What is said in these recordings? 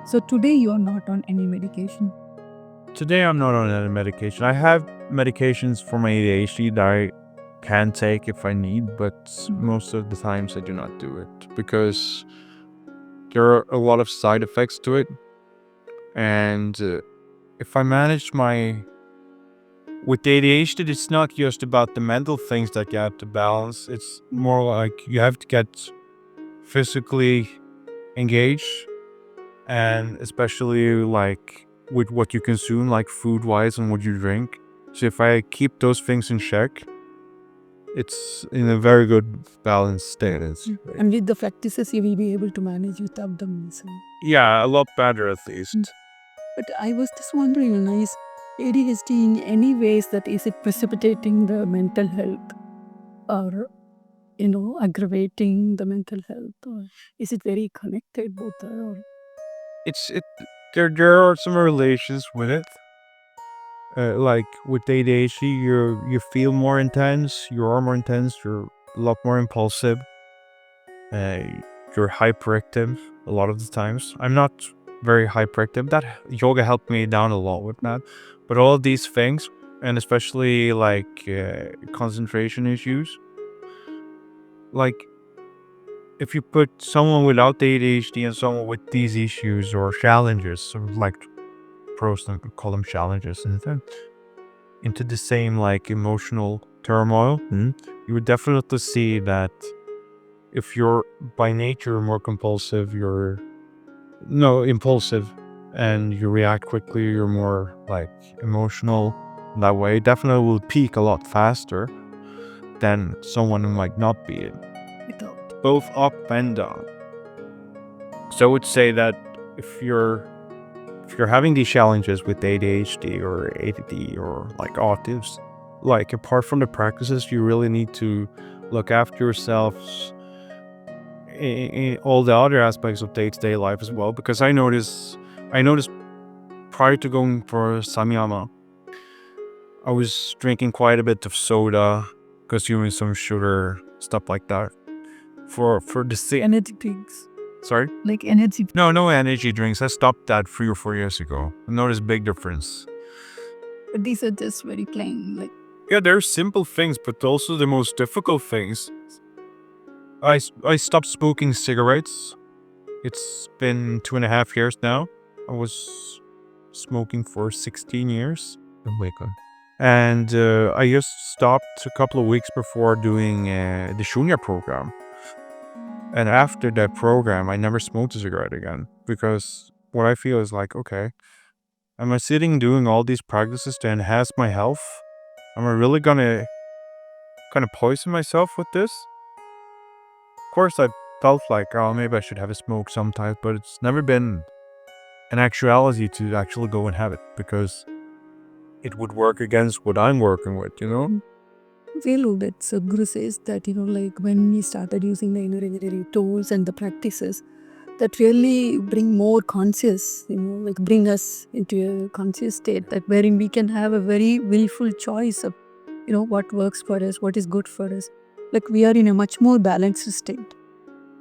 So today you are not on any medication. Today I'm not on any medication. I have medications for my ADHD that I can take if I need, but most of the times I do not do it because there are a lot of side effects to it. And if I manage with ADHD, it's not just about the mental things that you have to balance. It's more like you have to get physically engaged, and especially like with what you consume, like food wise and what you drink. So if I keep those things in check, it's in a very good balanced status. And with the practices, you will be able to manage without the medicine. Yeah, a lot better at least. But I was just wondering, is ADHD in any ways that is it precipitating the mental health or aggravating the mental health, or is it very connected both? Or There are some relations with it. Like with ADHD, you feel more intense, you are more intense, you're a lot more impulsive, uh, you're hyperactive a lot of the times. I'm not very hyperactive. That yoga helped me down a lot with that. But all of these things, and especially like concentration issues, like if you put someone without ADHD and someone with these issues or challenges, or like pros call them challenges, into the same like emotional turmoil, you would definitely see that if you're by nature more impulsive, and you react quickly, you're more like emotional that way, definitely will peak a lot faster than someone who might not be it. Both up and down. So I would say that if you're having these challenges with ADHD or ADD or like autism, like apart from the practices, you really need to look after yourselves in all the other aspects of day-to-day life as well. Because I noticed prior to going for samyama, I was drinking quite a bit of soda, consuming some sugar, stuff like that. For the energy drinks. Sorry? Like energy. No energy drinks. I stopped that 3 or 4 years ago. I noticed big difference. But these are just very plain, like. Yeah, they're simple things, but also the most difficult things. I stopped smoking cigarettes. It's been 2.5 years now. I was smoking for 16 years. And I just stopped a couple of weeks before doing the Shunya program. And after that program, I never smoked a cigarette again. Because what I feel is like, okay, am I sitting doing all these practices to enhance my health? Am I really gonna kind of poison myself with this? Of course, I felt like, oh, maybe I should have a smoke sometimes, but it's never been an actuality to actually go and have it, because it would work against what I'm working with, Well, that Sadhguru says that, like when we started using the inner engineering tools and the practices, that really bring more conscious, like bring us into a conscious state, that wherein we can have a very willful choice of, what works for us, what is good for us. Like we are in a much more balanced state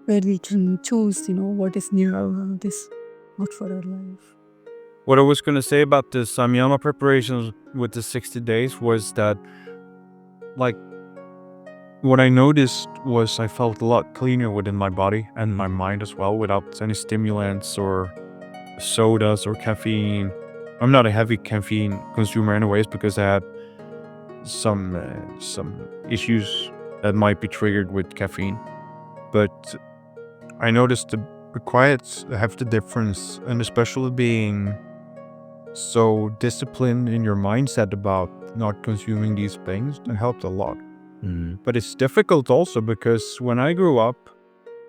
where we can choose, what is near this, what for our life. What I was going to say about the samyama preparations with the 60 days was that, like, what I noticed was I felt a lot cleaner within my body and my mind as well, without any stimulants or sodas or caffeine. I'm not a heavy caffeine consumer anyways, because I had some issues that might be triggered with caffeine. But I noticed the quite hefty difference, and especially being so disciplined in your mindset about not consuming these things, that helped a lot. But it's difficult also because when I grew up,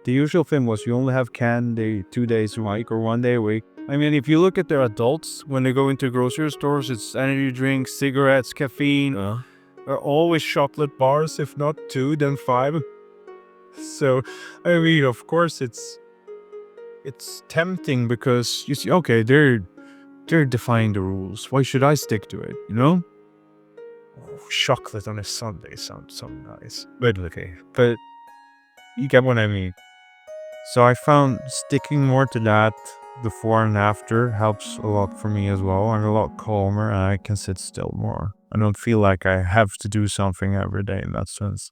the usual thing was you only have candy 2 days a week or 1 day a week. I mean, if you look at their adults, when they go into grocery stores, it's energy drinks, cigarettes, caffeine. They're always chocolate bars, if not 2, then 5. So, I mean, of course, it's tempting because you see, okay, they're defying the rules. Why should I stick to it? Chocolate on a Sunday sounds so nice. But okay, but you get what I mean. So I found sticking more to that before and after helps a lot for me as well. I'm a lot calmer and I can sit still more. I don't feel like I have to do something every day in that sense.